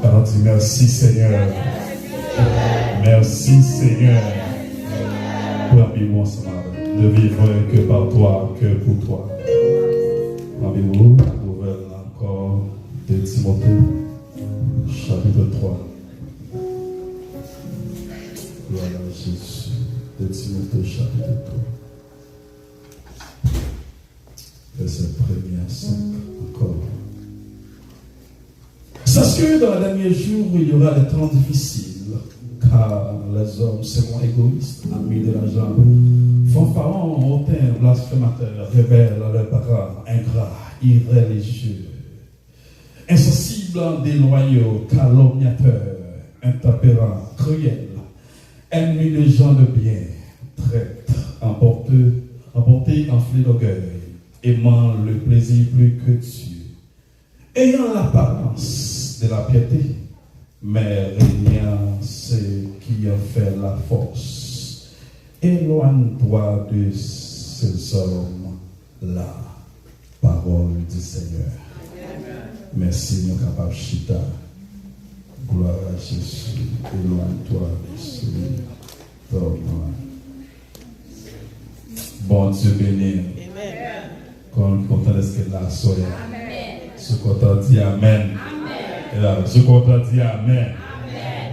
Alors dis merci Seigneur. Merci Seigneur. Pour vivre ensemble. Ne vivre que par toi, que pour toi. Avez-vous ouvert encore de Timothée, chapitre 3. Gloire à Jésus. De Timothée, chapitre 3. Verset 1er à 5. Encore. Sache que dans les derniers jours, il y aura des temps difficiles, car les hommes seront égoïstes, amis de l'argent, fanfarons, hautains, blasphémateurs, rebelles à leurs parents, ingrats, irréligieux, insensibles, déloyaux, calomniateurs, intempérants, cruels, ennemis des gens de bien, traîtres, emportés, enflés d'orgueil, aimant le plaisir plus que Dieu, ayant l'apparence de la piété, mais régnant ce qui a fait la force. Éloigne-toi de ces hommes-là. Parole du Seigneur. Amen. Merci, nous capables chita. Gloire à Jésus. Éloigne-toi de ces hommes-là. Bon Dieu béni. Amen. Quand on entend ce que la soirée. Ce qu'on t'a dit Amen. Amen. Ce qu'on t'a dit Amen.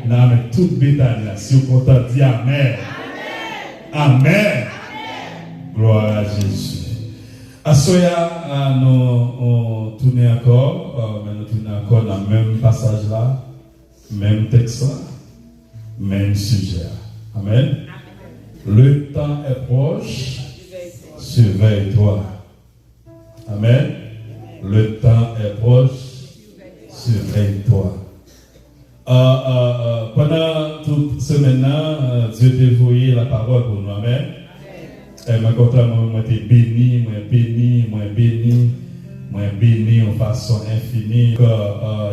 Amen. Amen. Toute bétail là. Ce qu'on t'a dit Amen. Amen. Amen. Gloire à Jésus. À Soya, nous tournons encore, mais nous tournons encore dans le même passage là, même texte là, même sujet. Amen. Le temps est proche. Surveille-toi. Amen. Le temps est proche, surveille-toi. Pendant toute semaine, Dieu t'a dévoilé la parole pour nous. Amen. Et moi, je béni en façon infinie.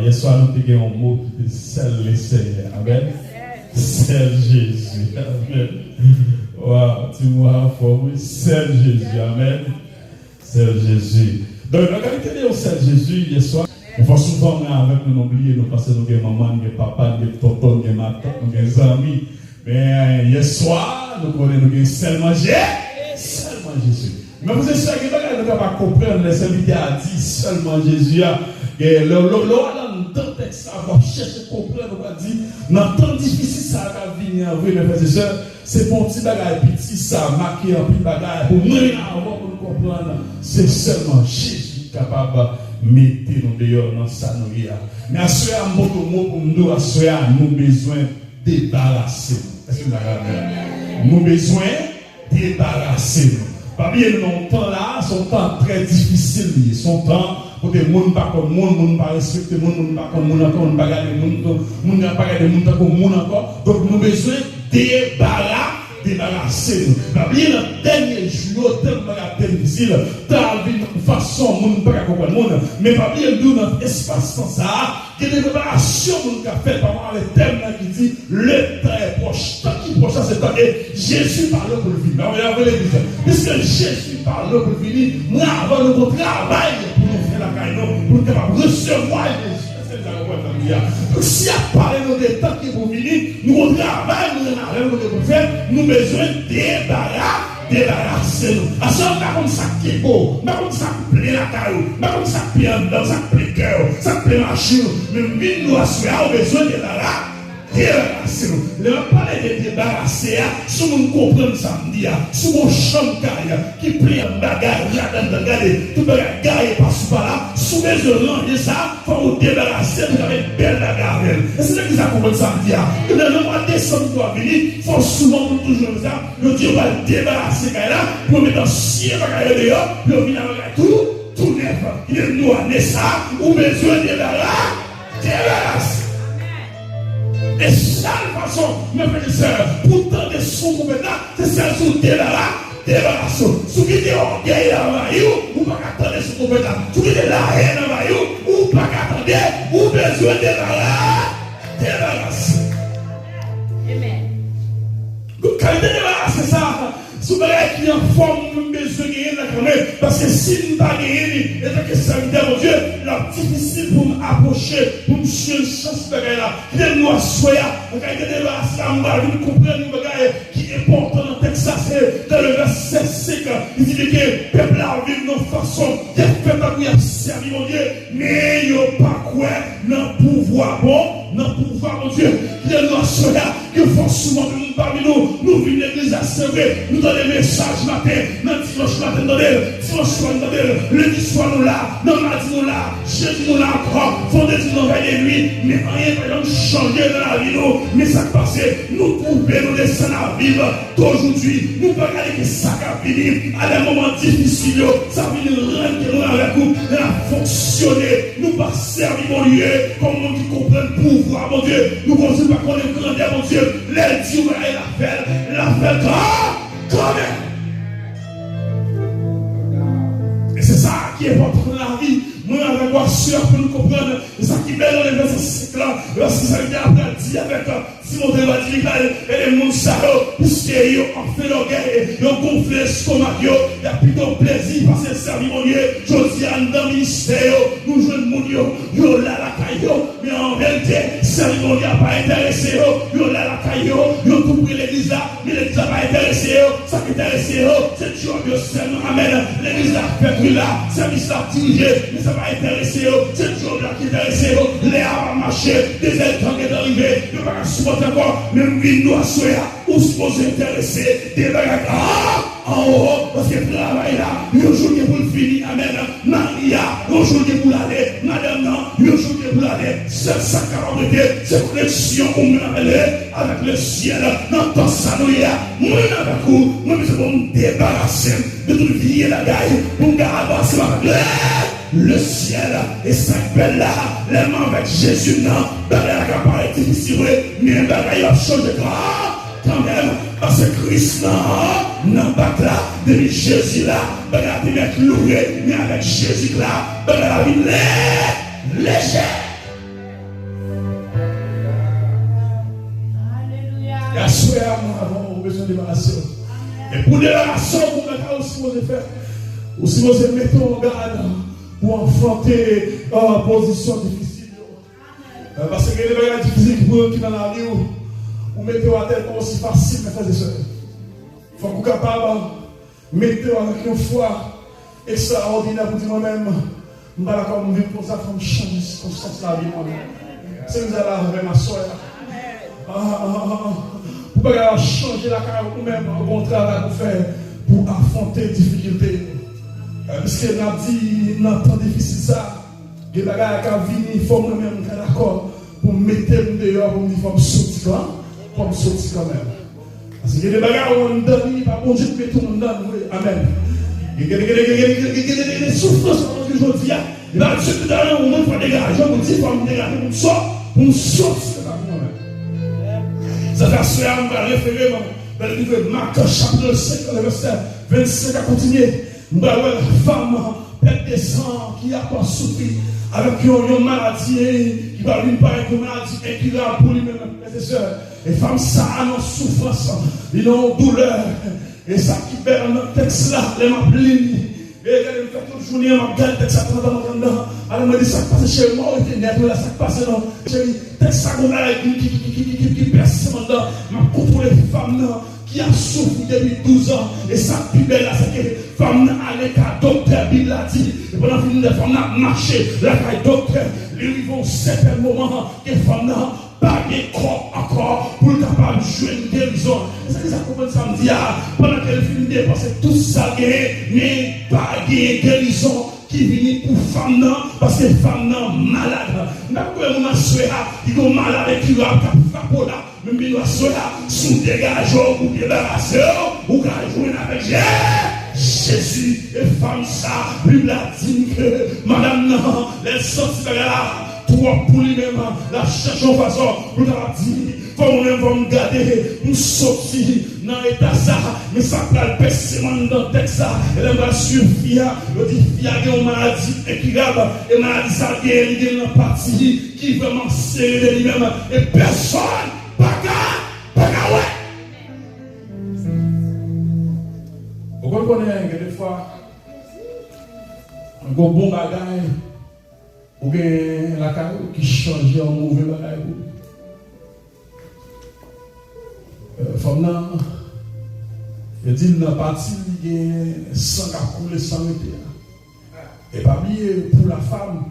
Hier soir, nous avons un mot de seul le Seigneur. Amen. Seul Jésus. Amen. Wow, tu m'as formé. Seul Jésus. Amen. Seul Jésus. Donc, la qualité de Seigneur Jésus, hier soir, on va souvent avec nous oublier, nous passer nos maman, nos papa, nos tonton, nos maman, nos amis. Mais hier soir, nous connaissons seulement Jésus. Seulement Jésus. Mais vous êtes sûr que nous ne pouvons pas comprendre les invités à dire seulement Jésus. Et le dans le texte, on va chercher à comprendre, on va dire, dans le temps difficile, ça va venir, oui, mes frères et sœurs, c'est mon petit bagage, petit, ça, marqué en petit bagage, pour nous, pour nous comprendre, c'est seulement Jésus capable de mettre nous dehors dans sa nourriture. Mais à ce moment, pour nous, à ce moment, nous avons besoin de débarrasser. Est-ce que vous avez nous avons besoin de débarrasser. Pas bien longtemps là, son temps très difficile, son temps pour des gens pas comme monde, pas respecter monde, pas comme monde encore, pas garder monde pas garder monde comme monde encore. Donc nous avons besoin de débarrasser. Pas bien le dernier jour, tellement difficile, t'as vu de façon monde pas comprendre monde, mais pas bien nous dans espace sans ça, que des préparations nous qu'a fait par le thème qui dit le temps est proche. Tant qui proche, c'est tant que Jésus parle pour le finir. On va voir l'église. Puisque Jésus parle pour le finir, nous avons notre travail pour nous faire la caille, pour nous recevoir Jésus. Donc si à parler de temps qui vont venir, nous avons travail, nous avons pour faire, nous avons besoin de débarrasser-nous. À ce moment-là, comme ça qui est beau, comme ça plaît la caille, comme ça plaît en dedans, ça plaît cœur, ça plaît la chine, mais nous avons besoin de débarrasser-nous. Le parler de débarrasser, si nous comprenons samedi, si mon champ qui plaît en bagarre, tout bagarre passe par là, sous mes oreilles, ça, il faut vous débarrasser avec belle bagarre. Et c'est ça que ça comprend samedi. Que dans le mois de décembre, doit venir, il faut souvent toujours ça, le Dieu va débarrasser là, pour mettre un ciel bagarre dehors, pour venir avec tout neuf. Il est nous à ça, ou besoin de débarrasser. Et seule façon, mes frères et sœurs, pourtant des sous compétents, c'est celle sous débarrasse. Sous qui est orgueil à Maïou, ou pas attendre sous compétent. Sous qui est la haine à Maïou, ou pas attendre, ou besoin de débarrasse. Amen. Quand il débarrasse, c'est ça. Sous qui est en forme, nous besoin de gagner la caméra. Parce que si nous ne pas gagner, et tant que serviteur, mon Dieu, c'est difficile pour m'approcher, pour me suivre une chance de gagner là. Qu'il nous assoya, on va gagner la samba, nous comprenons une bagaille qui est important dans le texte, ça c'est dans le verset 5. Il dit que le peuple a vécu de façon, il a fait pas pour servir mon Dieu, mais il n'y a pas quoi dans le pouvoir. Bon, dans le pouvoir, mon Dieu, qu'il nous assoya, que forcément nous parmi nous, nous venons l'église à servir, nous donnons des messages matin, dans dimanche matin, dimanche soir, lundi soir nous là, dans mardi nous là, jeudi nous là encore, vendredi nous veille de nuit, mais rien ne peut changer dans la vie nous, mais ça passe, nous pouvons nous descendre à vivre d'aujourd'hui, nous pouvons regarder que ça a fini, à des moments difficiles, ça va venir rentrer avec nous, et à fonctionner, nous pas servir mon Dieu, comme on qui comprend le pouvoir, mon Dieu, nous ne pensons pas qu'on est grandeur, mon Dieu, les dieux et l'appel quand même. Et c'est ça qui est important dans la vie. Moi, avec moi, sûr pour nous comprendre. C'est ça qui est dans les versets 5 là. Lorsqu'ils arrivent après dire avec Simon de Vadilical et les Monsaro, puisqu'ils ont fait leur guerre, ils ont gonflé l'estomac, il y a plutôt plaisir parce que servir mon Dieu. Josiane dans le ministère, nous jouons mon Dieu, yo là la caillou, mais en réalité, servir mon Dieu n'a pas intéressé, yo là la caillou, yo tout pris l'église là, mais l'église n'a pas intéressé, ça qui intéressé, c'est Dieu, Dieu seulement, amen. L'église là, fait là, service là, dirigé, mais ça va intéresser, c'est Dieu là qui intéressé, les a marché, des états qui est arrivé, ne va pas supporter encore, même vie nous à soya, ou se poser intéressé, des bagages en haut, parce que le travail là, il y a un jour pour le finir, amen. Maria, il y a un jour pour l'aller, madame, non, il y a un jour pour l'aller, c'est ça qui a été, c'est connexion où nous avec le ciel, dans ton salon, moi avec vous, moi je vais me débarrasser de toute vie et la gaille, pour me avancer le ciel et cette belle là, les mains avec Jésus, non, dans la campagne difficile, mais il a changé quand même, parce que Christ non, pas là, depuis Jésus là, il a pu mettre loué, mais avec Jésus là, il a pu léger. Il y a souhait à moi avant, besoin de débarrasser. Et pour débarrasser, vous avez aussi besoin de faire, aussi besoin de mettre en garde pour affronter une position difficile. Parce que les bagages difficiles qui dans la vie, vous mettez à tête aussi facile, mes frères et sœurs. Il faut que vous soyez capable de mettre avec une foi extraordinaire pour dire moi-même, je ne vais pas vivre pour ça, il faut changer les circonstances de la vie moi-même. C'est vous allez avec ma soeur. Vous ne pouvez pas changer la carrière vous-même, un bon travail pour faire pour affronter les difficultés. Parce qu'elle a dit, dans le temps difficile, ça, les bagages qui viennent, il faut moi-même être d'accord pour mettre dehors, pour me dire, il faut me sortir quand même. Parce que les bagages où on donne, pas bon Dieu met tout le monde dans. Amen. Il y a des souffrances aujourd'hui. Il y a des souffrances dans le monde, il faut dégager. On dit, il faut me dégager pour me sortir quand même. Ça fait assurer, on va référer dans le livre de Marc, chapitre 5, le verset 25 à continuer. Nous avons une femme, perte de sang, qui a pas souffert avec une maladie, qui va venir par une maladie incurable pour lui-même, mes soeurs. Et femme, ça a une souffrance, ils ont une douleur. Et ça qui perd dans le texte là, les m'appellent. Et elle fait toute journée, elle regarde le texte à elle me dit ça passe chez moi, et là, ça passe non. Chérie, texte ça qu'on a qui perce maintenant, m'a contrôlé les femmes qui a souffert depuis 12 ans. Et ça plus belle là, c'est que les femmes allaient à docteur, Bible a dit. Et pendant que les femmes ont marché, là, le docteur, ils vont certains moments que les femmes n'ont pas de corps encore pour capable de jouer une guérison. C'est ça que ça commence samedi, pendant qu'elle finit de dépasser tout ça, mais pas de guérison qui vient pour femmes, parce que les femmes sont malades. Maintenant, on a souhaité, ils sont malades et qui ont fait là. Même si nous sommes sous dégageons ou débarrassés, ou qu'à jouer avec Jésus et femme ça, Bible a dit que madame non, les sorties là, toi pour lui-même, la cherche en façon, pour la dire, comme on va me garder, pour sortir dans l'état ça, mais ça prend le pessement dans le texte ça, et elle va suffire, elle dit, il y a une maladie incurable, et maladie ça, il y a une partie qui vraiment serré de lui-même, et personne. Vous comprenez que des fois, Un bon bagage, ou bien la caillou qui change en mauvais bagage. Femme, il dit dans la partie, il y a 100 qui a coulé sans arrêter. Et pas oublier pour la femme,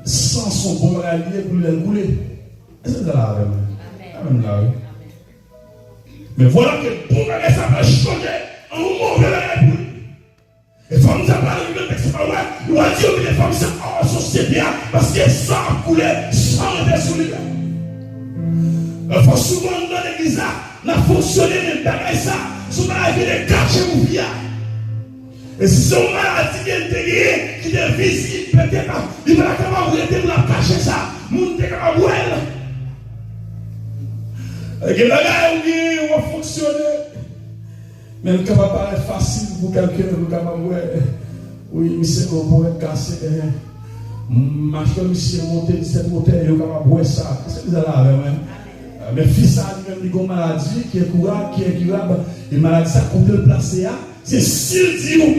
sans son bon allié pour les rouler. C'est ça là, Amen. Amen. Mais voilà que pour que ça va changer en mauvais bagage pour lui. Et femmes, ça va arriver, mais c'est pas vrai. Il va dire que les femmes, c'est en société, parce que ça a coulé sans arrêter sur lui. Il faut souvent dans l'église, on a fonctionné même bagaille ça. Souvent, il y a des cachets ou bien. Et si son maladie qui est qui est visible, peut-être, il va capable de la cacher ça. Moun te capable de et bagaille ou va fonctionner. Mais le capable paraît facile pour quelqu'un, le capable oui, monsieur, on pourrait casser. Machin, monsieur, monter cette montée, il est capable de ça. C'est ça là, mais fils a lui-même une maladie qui est curable, et maladie ça compte le placer. C'est s'il dit au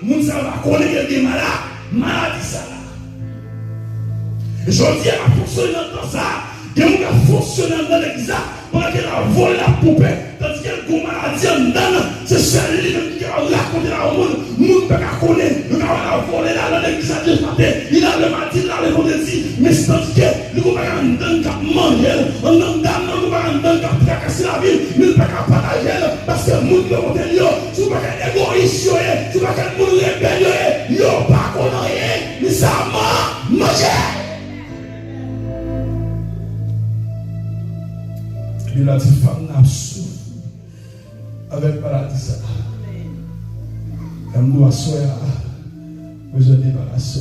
monde ça va connaître des malades, maladie ça là. Et je dis à fonctionner dans ça, il y a fonctionné dans l'église, pendant qu'elle a volé la poupée, tandis qu'elle a une maladie en dedans, c'est celle-là qui a raconté au monde, le monde ne peut pas connaître, il a volé là dans l'église, il a le matin, il a le vendredi, mais c'est tandis que le gouvernement qui a mangé, on a le gouvernement qui a tracassé la vie, mais il ne peut pas partager, parce que le monde ne peut pas dire, tu ne peux pas être égoïste, tu ne peux pas être rebelle, il n'y a pas qu'on a rien, mais ça m'a mangé. Il a dit, femme n'a souffert avec paradis ça. Elle doit soyer, besoin de débarrasser.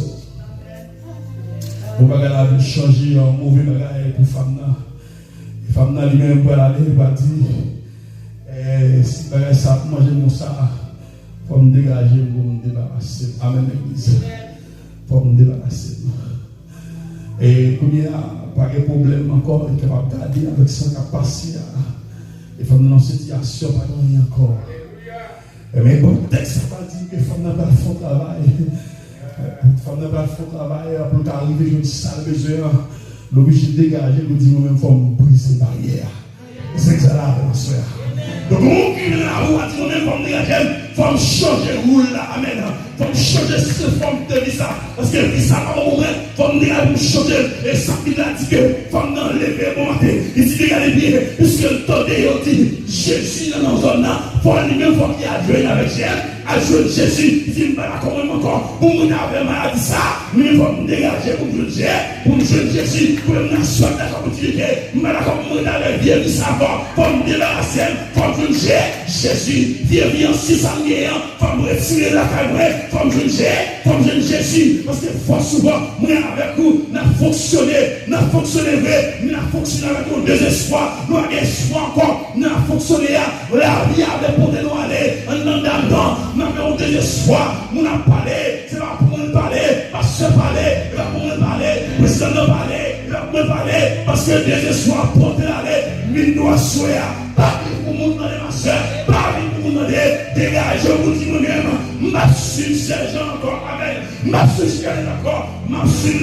Pour que la vie change en mauvais bagage pour femme. Et femme n'a lui-même pour aller, il va dire, si ça manger mon ça, il faut me dégager pour me débarrasser. Amen, l'église. Il faut me débarrasser. Et comme il n'y a pas de problème encore, il est capable de garder avec sa capacité. Il faut dans une situation, pas de rien encore. Mais bon, le texte n'a pas dit que les femmes n'ont pas fait le travail. Les femmes n'ont pas fait le travail pour qu'arriver à une salle besoin. L'obligé de dégager, nous disons même, il faut briser les barrières. C'est ça là, mon frère. Donc, on qui est là, on va dire, il faut changer le roule là, amen. Il faut changer cette forme de vie ça. Parce que vie ça va mourir, il faut nous changer. Et ça, il a dit que il faut nous enlever bon matin. Il dit, regardez bien, puisque le temps de dit, Jésus dans nos zones là, il faut lui-même qu'il a joué avec Jésus. À jouer Jésus, il dit, il va encore, pour nous avoir maladie ça, mais il faut nous dégager pour nous jouer, pour nous jouer Jésus, pour nous assurer la continuité. Mais là, comme nous avons bien vu ça avant, pour nous débarrasser, pour nous jouer Jésus, viens en 6 ans, pour nous retirer la caméra, pour nous jouer Jésus, parce que fort souvent, nous avec vous, nous avons fonctionné vrai, nous avons fonctionné avec nos désespoir, nous avons espoir encore, nous avons fonctionné la vie avec pour nous aller, en dedans. Nous avons des espoirs, nous avons parlé, c'est pas pour nous parler, parce que parler, c'est pas pour nous parler, président nous parler, c'est pas pour nous parler, parce que des espoirs pour nous aller, mais nous assurons, pas pour nous demander ma soeur, pas pour nous demander, dégagez vous dit nous-mêmes, ma suite ces gens encore, amen, ma suite encore, ma suite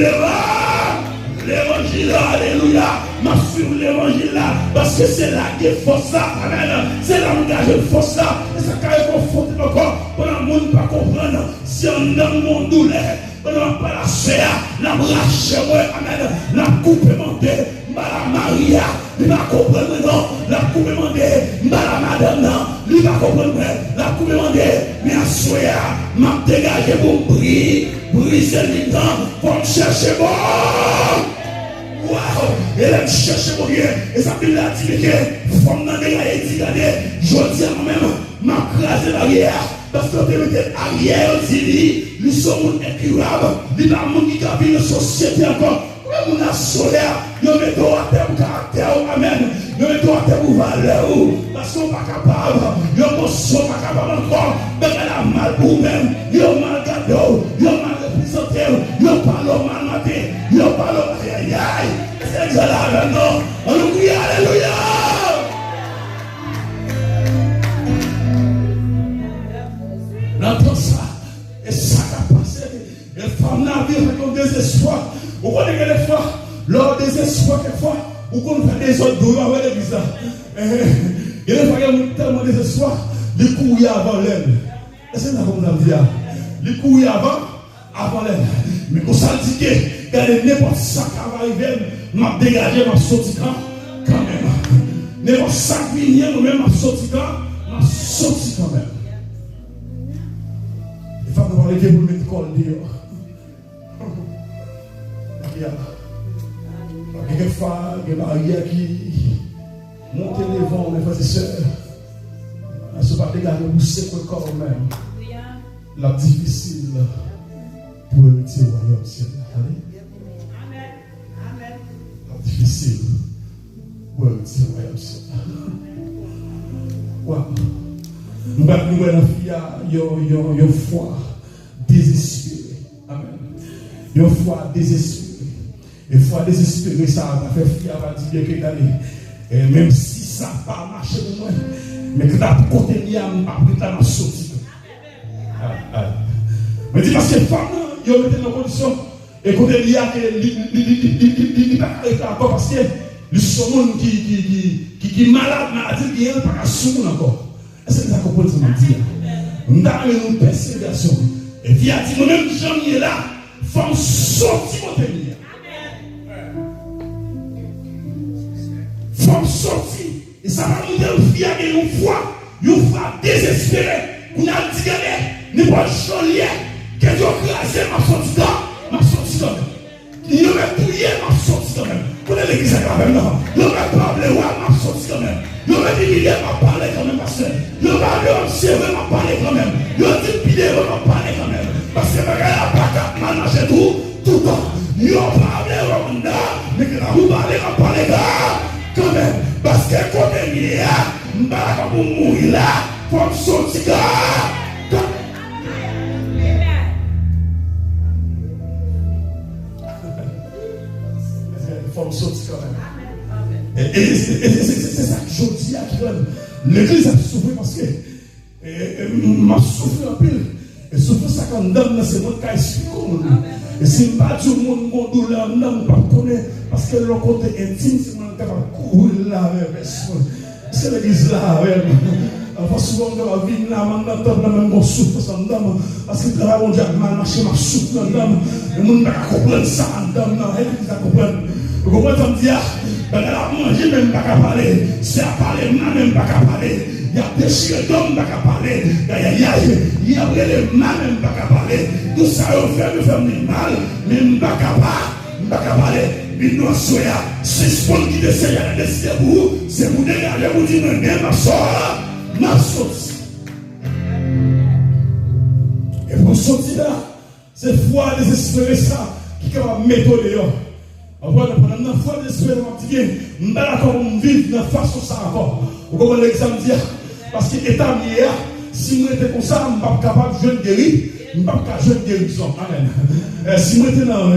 l'évangile, alléluia, ma suite l'évangile là, parce que c'est là qui est force ça, amen, c'est là où il force ça, et ça quand il faut foutre encore, pour le monde ne pas comprendre, si on donne mon douleur, on n'a pas la serre, la brache, amen, la coupe montée, la Maria, il va comprendre non, la coupe montée, la madame non, il va comprendre, la coupe montée, mais à soya, m'a dégagé pour briser le temps, pour me chercher bon. Waouh! Elle aime chercher mon Dieu. Et ça fait la dit que femme n'a pas été gardée. Je dis à moi-même, m'a crasé la barrière. Parce que le arrière, ils sont incurables. Ils sont monde qui a vu la société encore. Comme on a solaire, ils mettent à terre pour caractère. Amen. Ils mettent à terre pour valeur. Parce qu'on n'est pas capable. Ils ne sont pas capables encore. Mais elle a mal pour eux-mêmes. Ils ont mal gardé. Ils ont mal représenté. Ils ont pas leur mal maté. Ils ont pas leur aïe aïe. C'est ça là maintenant. On nous crie alléluia. L'entend ça. Et ça a passé. désespoir. Vous connaissez des fois, leur désespoir, quelquefois, vous connaissez des autres douleurs avec l'église. Et des fois, il y a tellement de désespoir, les couilles avant l'aile. Est-ce que c'est comme ça dire? Les couilles avant l'aile. Mais quand ça dit que, regardez, n'importe ça qui va arriver, m'a dégagé, m'a sorti quand même. N'importe ça qui vient, nous-mêmes, m'a sorti quand même. Il faut nous parler que vous mettez le col dehors. Il y a des fois, des barrières qui montent les vents, mes frères et sœurs. Ce n'est pas dégager vous c'est le corps même. La difficile pour hériter au royaume ciel. Amen. La difficile pour hériter au royaume ciel. Wow. Nous avons une foi désespérée. Amen. Une foi désespérée. Une foi désespérée, ça va faire fier à dire que et même si ça n'a pas marché pour moi, mais que dans le côté de l'âme, je ne vais pas sortir. Mais dis parce que les femmes, ils ont mis dans la condition, et côté de l'âme, ils ne peuvent pas encore parce que les gens qui sont malades, maladie, ils ne peuvent pas souffrir encore. Est-ce que vous comprenez ce que je dis? Nous avons une persévération. Et puis, il a dit, moi-même, j'en ai là, il faut sortir mon témoin. Il faut sortir. Et ça va nous dire, il y a une foi désespérée. On a dit, regardez, n'est pas cholier, que Dieu a crasé ma sortie quand même. Il aurait prié ma sortie quand même. Vous avez l'église quand même, non? Il aurait parlé, ma sortie quand même. Il aurait dit, il m'a parlé quand même, parce que il aurait observé, m'a parlé quand même. Il aurait dit, il m'a parlé quand même. Parce que il n'a pas qu'à manager tout le temps. Il a parlé, mais que vous parlez, m'a parlé quand même. Parce que quand il y a, m'a mourir là, pour sortir là. Il faut sortir quand même. Et c'est ça que je dis à l'église a souffert parce que m'a souffert un peu. Et surtout ça qu'on donne, c'est moi qui explique. Et si pas tout le monde mon douleur, non, pas connaître parce que le côté intime, c'est moi qui va courir là avec personne. C'est l'église là avec moi. Souvent dans la vie, là, on même mon souffle sans dame. Parce que là, on dit à mal marcher, ma souffle sans dame. Et on ne peut pas comprendre ça en dame, non, elle va comprendre. Vous comprenez ce que je dis? Ben, elle a mangé, même pas qu'à parler. C'est à parler, même pas qu'à parler. Il y a déchiré d'homme, pas qu'à parler. Il y a les mains, même pas qu'à parler. Tout ça, on fait du mal, même pas qu'à parler. Mais nous, c'est ce qu'on dit de ça, il y a des décisions pour vous. C'est vous dégager, vous dire, mais ma soeur, ma sauce. Et pour sortir là, c'est foi désespérée ça qui va mettre dehors. Voilà, pendant la foi désespérée, je vais vivre dans la façon ça encore. Vous comprenez l'exemple dire? Parce que l'état hier, si moi j'étais comme ça, je ne suis pas capable de jouer guérir, je ne suis pas capable de jouer guérison. Amen. Si moi j'étais dans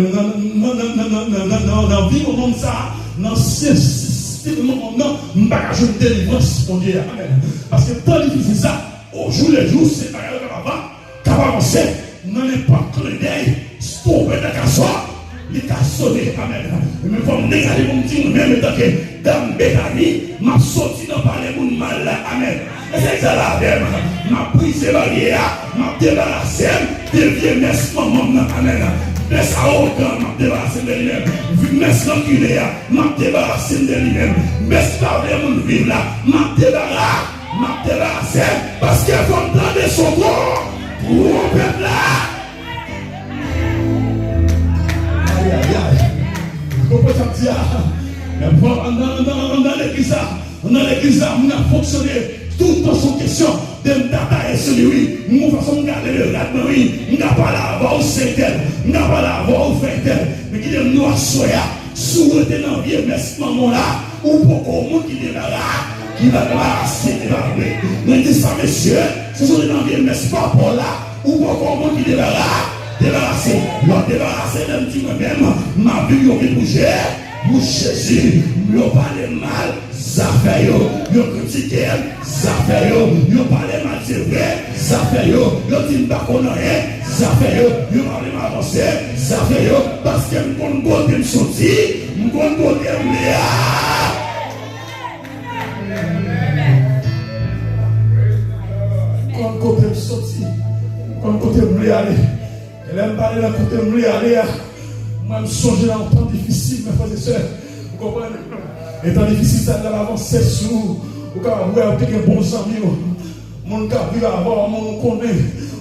la vie, comme ça, dans ce système, je ne suis pas capable de jouer délivrance pour Dieu. Amen. Parce que tant difficile ça, au jour le jour, c'est pas capable d'avancer, dans n'importe quel d'œil, stopper de cassoir. Il t'a sonné, amen. Mais il faut me dégager mon petit, même tant que dans Béthanie, m'a sorti dans parler mon mal là, amen. Et c'est ça là, même. M'a pris ces barrières, m'a débarrassé, devient messe, maman, amen. Messe à autant, m'a débarrassé de lui-même. Vu messe l'enculé, m'a débarrassé de lui-même. Messe parler mon vivre là, m'a débarrassé, parce qu'il faut me donner son corps pour mon peuple là. Dans l'église, on a fonctionné tout dans son question de data et celui, nous faisons garder le radement, nous n'avons pas la voix au secteur, nous n'avons pas la voix au facteur, mais qui est noir soya, sous le tenant vieux, mais ce moment-là, ou beaucoup de monde qui est là, qui va débarrasser, nous disons ça, messieurs, ce sont les vieux, mais ce pas pour là, ou beaucoup de monde qui est là. Débarrasser, d'un petit moi-même, ma vie, on va bouger, pour Jésus, on parle mal, ça fait yo, on critique, ça fait yo, on parle mal, c'est vrai, ça fait yo, on dit pas qu'on a rien, ça fait yo, on parle mal avancé, Ça fait parce que mon côté me sorti, mon côté me Mon côté me sorti, mon côté me aller. Elle aime parler d'un côté me aller. Moi, je me songe dans un temps difficile, mes frères et sœurs. Vous comprenez? Et temps difficile, ça va avancer sur vous. Vous avez un bon ami. Mon gars, vous avoir, mon connaît.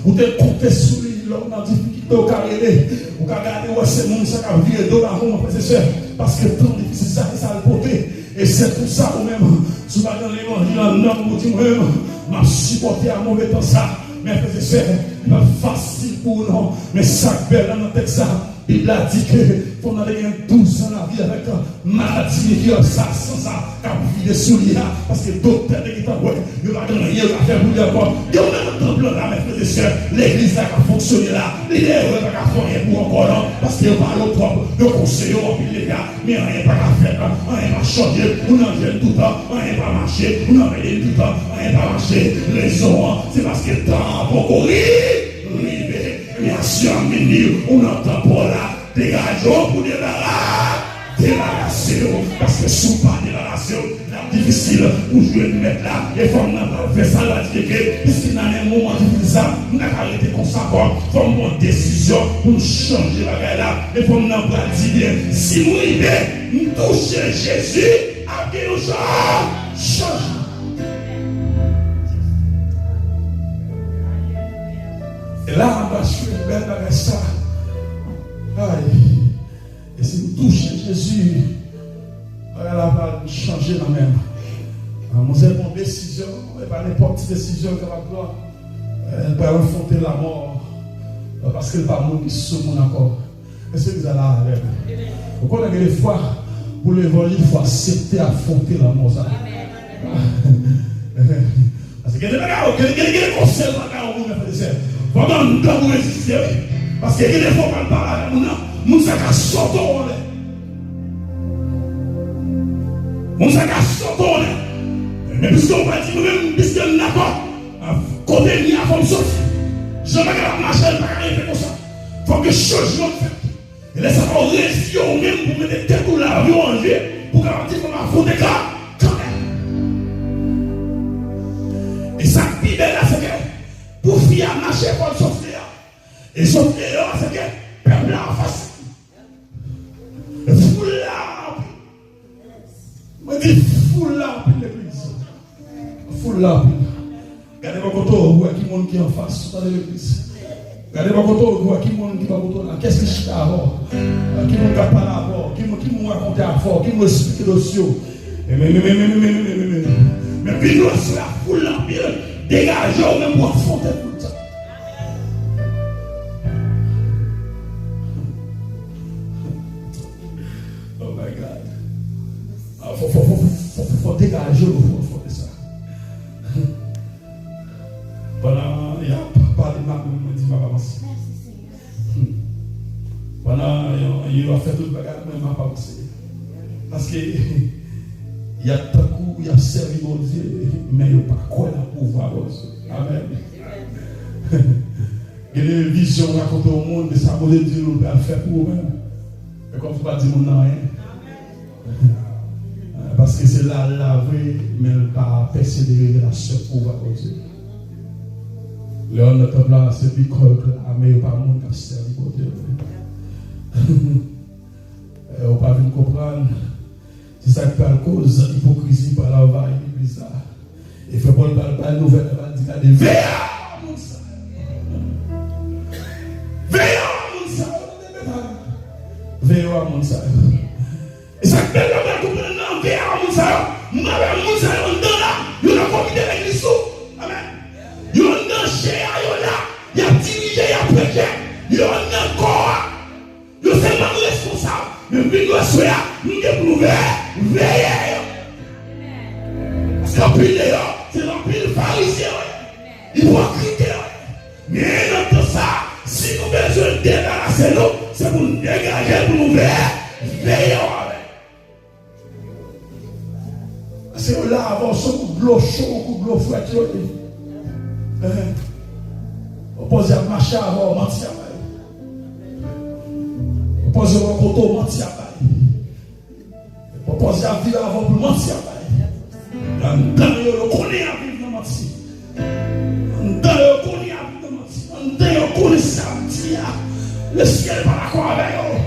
Vous avez compté sur lui, l'homme dans la difficulté au carré. Vous avez regardé où c'est mon sac à vie et d'eau là, mes frères et sœurs. Parce que temps difficile, ça le porter. Et c'est pour ça, vous-même, si vous avez dans l'évangile, un homme, vous dites, moi-même, m'a supporté à mauvais temps ça. Mais frères et sœurs, pas facile pour nous. Mais ça, belle dans notre texte, il a dit que qu'on a 12 ans la vie avec maladie qui a ça, sans ça, qui a vidé sous lui parce que docteur qui t'a ouais, il va gagner, il va faire bouillir encore. Il y a un temple là, mes frères et sœurs, l'église là qui a fonctionné là, l'idée n'est pas qu'à faire rien pour encore là, parce qu'il parle au propre, le conseil au pile les gars, mais rien pas qu'à faire, rien pas changer, on en vient tout le temps, rien pas marcher, on en vient tout le temps, rien pas marcher, raison, c'est parce que le temps pour courir, bien sûr, on entend pour là, dégageons pour débarrasser, parce que sous pas débarrasser, c'est difficile pour jouer de mettre là, et il faut faire ça, puisqu'il y a un moment difficile, on a arrêté comme ça, il faut prendre une décision pour changer la gueule là, il faut nous dire bien, si nous toucher Jésus, à qui nous change. Et là, on va suivre belle avec ça. Et si nous touchons Jésus, elle va changer la même. Nous avons une décision, pas n'importe quelle décision qu'elle va prendre. Elle va affronter la mort. Parce qu'elle va mourir sur mon accord. Est-ce que vous allez avec moi? Vous connaissez des fois, pour l'évangile, il faut accepter affronter la mort. Parce que il y a des conseils dans le monde. Pendant nous devons résister. Parce qu'il y a des fois qu'on parle à nous, nous sommes sortis. Nous sommes sortis. Mais puisqu'on va dire nous-mêmes, puisqu'on est d'accord, côté ni à fond sortir. Je ne vais pas marcher, pas arriver comme ça. Il faut que changement fait. Et laisse ça réussir même pour mettre tête ou la vie en jeu, pour garantir qu'on va affronter quand même. Et ça, Bible là, c'est que pour fier à marcher pour le sortir. Et sortir là, c'est que peuple là en face. Foule là. Je dis foule là pour l'église. Foule là. Regardez-moi quand on voit qui monde qui est en face de l'église. Regardez-moi quand on voit qui monde qui va voter là. Qu'est-ce que je fais avant? Qui monde qui a parlé avant? Qui monde raconté avant? Qui monde expliqué le dossier? Mais puis nous, c'est la foule là. Dégagez même pour affronter tout ça. Oh my God. Faut dégager pour affronter ça. Pendant, il y a parlé de ma avance. Pendant, il va faire tout le bagage, mais il m'a pas avancé. Parce que il y a tant coup, il y a servi mon Dieu, mais il n'y a pas quoi de pouvoir. Amen. Il y a des visions racontées au monde, mais ça veut dire qu'on peut le faire pour vous-même. Et comme vous ne pas dire non rien. Parce que c'est là la vraie, mais elle pas persévérer la seule pouvoir de Dieu. Là, notre là, c'est plus que mais il n'y a pas de monde qui a servi pour Dieu. On ne peut pas comprendre. C'est ça qui fait la cause de l'hypocrisie par la vague de l'église. Et fait Paul par la nouvelle, il va dire veillez à mon sang. Veillez à mon sang. Veillez à mon sang. Et ça qui fait la comprendre, veillez à mon sang. Mon sang, on est là. Il y a comité de l'église. Amen. Il y a un chien, il y a dirigé, il y a prêché. Il y a un corps. Il y a seulement responsable. Mais puis nous sommes là, nous devons veiller. Parce qu'en plus d'ailleurs, c'est l'empire pharisien. Hypocrite. Mais dans tout ça, si nous avons besoin de débarrasser nous, c'est pour nous dégager, pour nous veiller. C'est là avant ce coup de l'eau chaud, coup de l'eau fouette. On pose à marcher avant, mentir. Propose un côté mentir à propose à vivre avant pour mentir à dans le connaît à vivre dans mentir. Dans le connaît à vivre dans mentir. Dans le connaît ça le ciel n'est pas d'accord avec eux.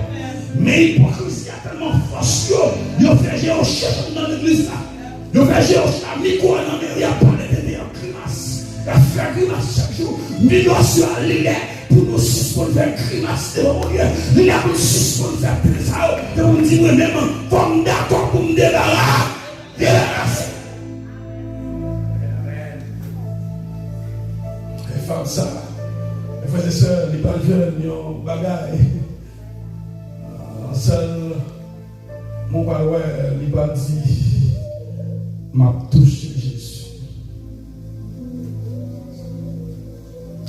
Mais l'hypocrisie a tellement force. Ils ont fait gérer au chef dans l'église. Ils ont fait gérer au chef. Miko dans le il y a pas de grimace. Il a fait grimace chaque jour. Milo sur l'île pour nous suspendre faire grimace devant mon Dieu. Il a pour suspendre faire plaisir. Et on dit moi-même, comme d'accord pour me débarrasser. Et femme ça. Mes frères et sœurs, les pas jeunes, ils ont bagaille. Seul, mon père, il va dire, m'a touché Jésus.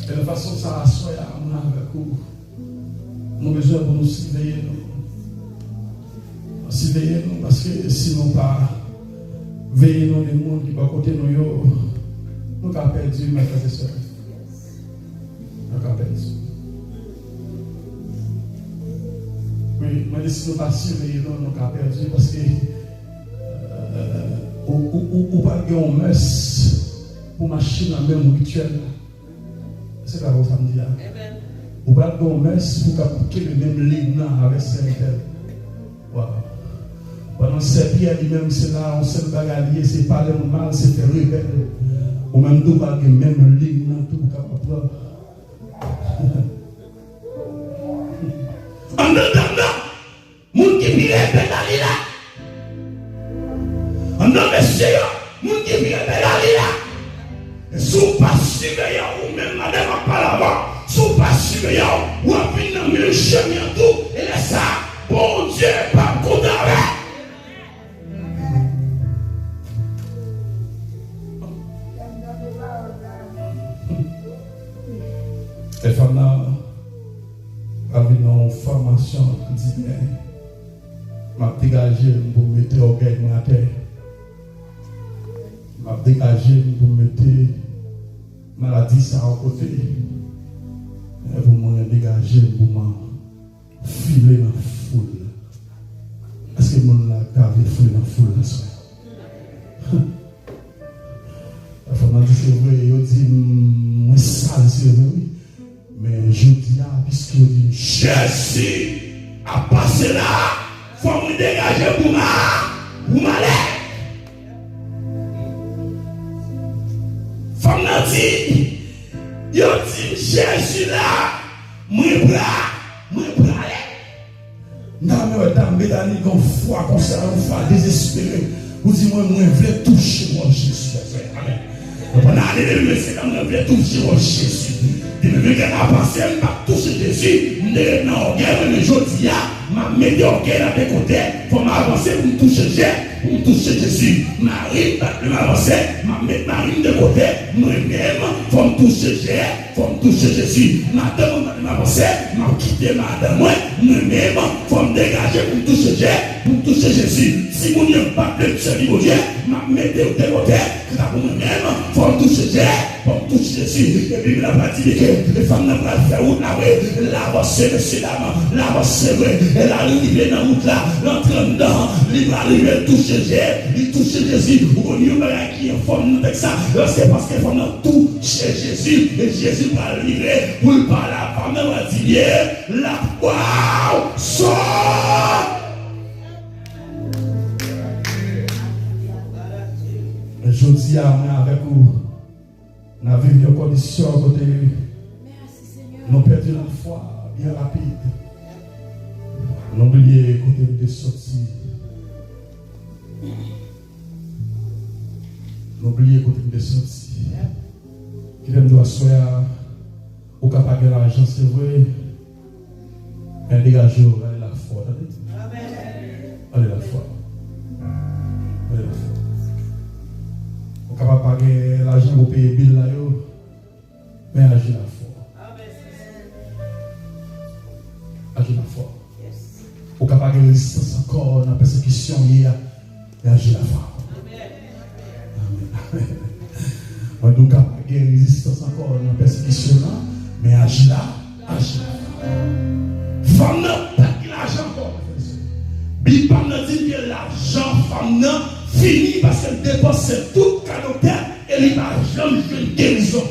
Et de façon ça a soyé à mon avec vous. Nous avons besoin pour nous surveiller. Surveiller nous, parce que sinon pas veiller dans les mondes qui vont côté nous, nous avons perdu, mes frères et sœurs. Nous avons perdu. Oui, mais si nous ne pas surveiller, nous avons perdu parce que ou pas de mess pour marcher dans le même rituel. C'est ça que ça me dit. Ou pas de mess pour appliquer le même ligne avec Saint-Tel. Pendant ces pierres, lui-même, c'est là, on sait le bagalier, c'est pas le mal, c'est faire rebelle. Ou même nous, pas de même ligne, tout capable. En attendant, moun qui vire pédali là. En attendant, monsieur, moun qui vire pédali là. Sous pas surveillant ou même madame à pas là-bas. Sous pas surveillant ou à venir dans le chemin tout. Et là ça, bon Dieu, pas condamné. Les femmes là. Avec une formation quotidienne, m'a dégagé pour mettre orgueil dans la terre. M'a dégagé pour mettre maladie ça à côté. Et pour me dégager pour me filer dans la foule. Est-ce que mon là t'avait filé dans la foule là soir? La femme dit c'est vrai, il dit moi sale c'est vrai. Mais je dis là, puisque je dis, Jésus a passé là, il faut me dégager pour m'aller. Femme n'a dit, il dit, Jésus là, moi prêt aller. Non, mais madame, Bédani, qu'on foi, qu'on s'est désespéré, vous dites, moi, je veux toucher mon Jésus. Amen. Pendant l'année, c'est comme je veux toucher mon Jésus. Je veux passer, je toucher Jésus. Je vais me dis, je vais de côté pour m'avancer pour me toucher Jésus. Marie, je vais m'avancer, je vais mettre Marie de côté. Moi-même, pour me toucher Jésus. Madame, je vais m'avancer, je vais quitter madame. Moi-même, pour me dégager pour me toucher Jésus. Si vous n'avez pas de Dieu, je vais mettre de côté. Moi-même, pour me toucher Jésus. Et puis, la partie que les femmes n'ont pas fait où là, c'est monsieur, là, c'est vrai. Elle arrive dans la route là, l'entrée dedans, il va arriver, toucher Jésus. Ou on y a qui est forme avec ça. C'est parce qu'il faut toucher Jésus. Et Jésus va arriver pour le parler à la femme, elle va dire, la waouh, sort. Je dis à moi avec vous, nous avons vécu des conditions à côté. Nous avons perdu la foi bien rapide. Nous avons oublié côté de sortir. Nous avons oublié côté de sortir. Qui aime doit soya au capable de l'argent, c'est vrai. Mais dégagez la foi. Allez la foi. Allez la foi. Au capable de payer l'argent pour payer le bill là, mais agir la foi. Agir la foi. Au capable de résistance encore dans la persécution, mais agir la foi. Amen. On est capable de résistance encore dans la persécution, mais agir la foi. Femme n'a pas l'argent femme non fini parce qu'elle dépense tout caractère et il n'a jamais fait une guérison.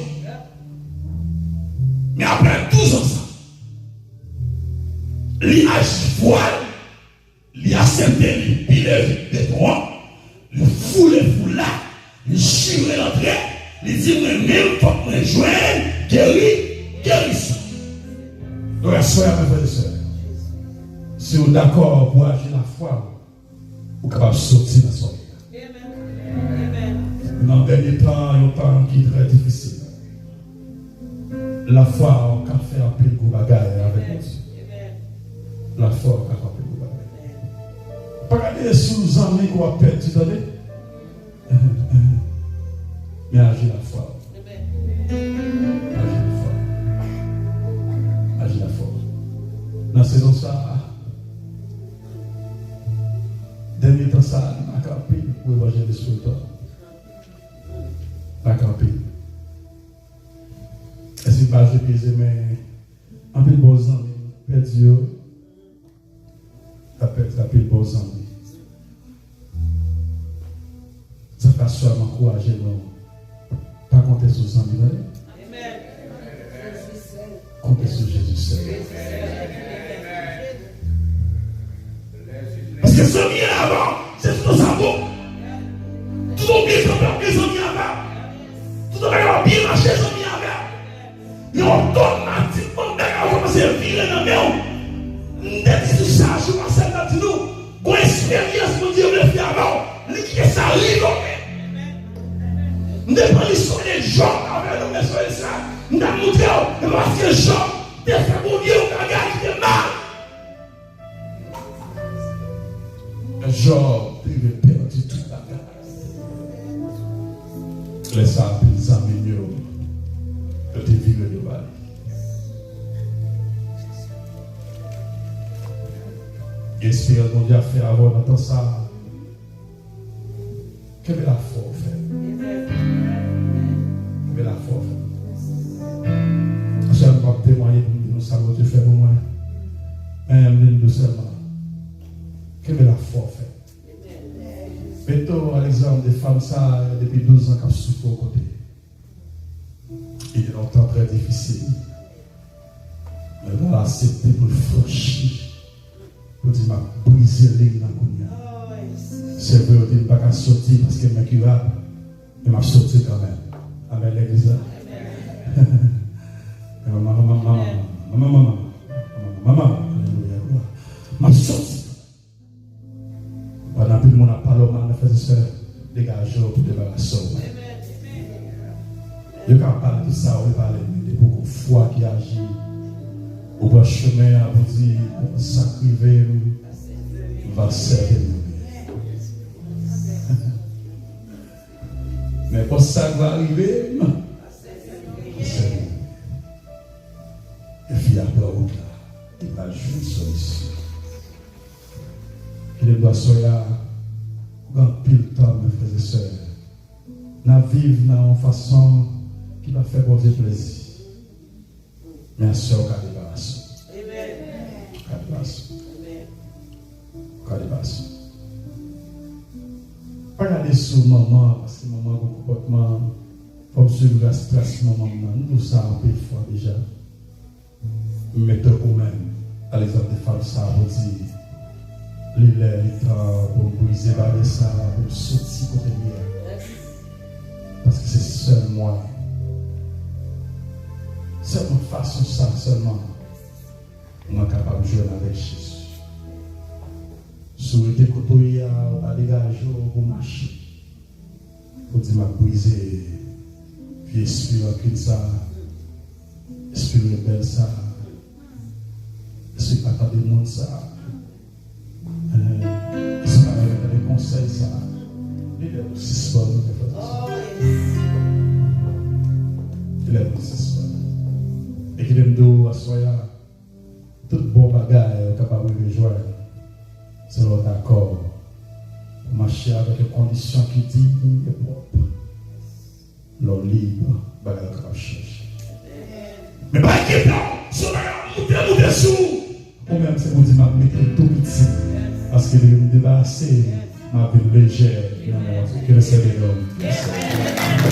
Mais après 12 ans, il a voile, il a accepté, il est de droit, il foule là, il chire l'entrée, il dit moi-même, faut que je joigne, guérison. Donc, soyez mes frères et sœurs. Si vous êtes d'accord pour agir la foi, vous êtes capable de sortir de la soirée. Dans le dernier temps, il y a un temps qui est très difficile. La foi, on peut faire un peu de bagaille avec nous. La foi, on peut faire un peu de bagaille. Pas regarder sous les amis qu'on a perdu, tu connais? Mais agir la foi. Agir la foi. Agir la foi. Dans la saison, ça. Dernier temps, ça, on a campé pour évangéliser sur le temps. On a campé. Est-ce que pas je pèse, mais en plus de bons amis, perdu, tu as perdu de bons amis. Ça fait seulement encourager, non. Pas compter sur les amis, non? Amen. Compter sur Jésus seul. Parce que ce qui est avant, c'est tout ça bon. Tout le monde bien faire des amis avant. Tout le monde bien marcher des amis avant. Mais automatiquement, on va commencer à vivre dans le monde. N'est-ce tout ça, je pense à nous. Qu'on expérience, mon Dieu, le fait avant. L'idée, ça arrive. Nous devons l'histoire des gens avec nous, mais soyez ça. Nous devons montrer parce que les gens, des fois, mon Dieu, on a gagné mal. Job devait perdre toute la grâce. Laisse ça les amis mieux que tu vis le vallée. Espère mon Dieu a fait avant d'entendre ça. Quelle est la foi fait? Quelle est la foi fait? Je ne vais pas témoigner pour nous savoir ce que tu fais pour moi. Même nous seulement. Quelle est la foi fait? Mettons à l'exemple des femmes, ça, depuis 12 ans, qu'elles souffrent au côté. Il est longtemps très difficile. Mais on va accepter pour le franchir. Pour dire, m'a brisé les lignes dans le cognac. C'est vrai, on ne peut pas sortir parce qu'elle m'a curable. Mais m'a sorti quand même. Amen, l'église. Maman, m'a sorti. Pendant que le monde a parlé au monde, frères et sœurs, dégagez pour débarrasser. Je quand parle de ça, on parle de beaucoup de foi qui agit. Au bon chemin, à vous dire, sacrifier, va servir. Mais quand ça va arriver, et puis après, il va jouer une solution. Il doit soya dans pile temps, mes frères et sœurs. Nous vivons dans une façon qui va faire bon plaisir. Mais à ce cas débarrasse. Pas regarder sur maman, parce que maman a un comportement, comme suivre la stress, maman, nous ça un peu de fois déjà. Mettez au même, à l'exemple des femmes, ça vous dit. Les temps pour briser ça, pour sortir côté bien. Parce que c'est seul moi. C'est une façon ça seulement. On est capable de jouer avec Jésus. Si vous êtes côtoyé à dégager pour marcher, pour dire m'a briser, puis esprit en ça, esprit rebelle ça, esprit pas de monde ça. C'est pas les conseils, ça. Il est aussi bon. Il est aussi bon. Et qu'il aime d'eau à soya. Tout bon bagage capable de rejoindre. C'est notre accord. Marcher avec les conditions qui dignes et propres. L'eau libre, bagage capable de chercher. Mais pas qu'il y ait sur la monter sous. Ou même c'est pour dire, je vais mettre tout petit. Parce qu'il est débarrassé, ma vie légère. Que le Seigneur nous.